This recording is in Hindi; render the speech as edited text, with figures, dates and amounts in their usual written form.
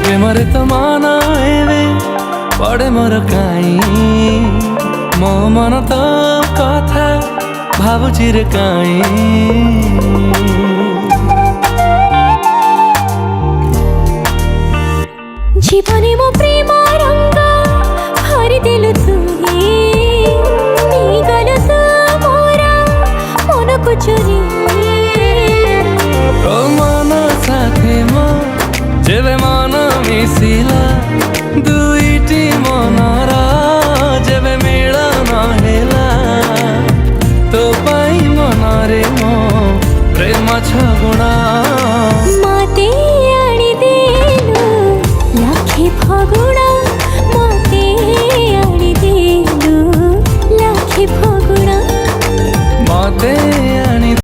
प्रेमरे तो माना एवे पड़े मोर काई मो मन तो कथा भावुची रे काई जीवने मो प्रेम रंग हरि दिलु तुही गल तू मोरा मन को चोरी तो मन साथे मो जेबे मन मिसिला दुईटी मनर जेबे मिलन हेला तो पाई मनरे मो प्रेम छगुणा मते आनी देलु लखे फगुण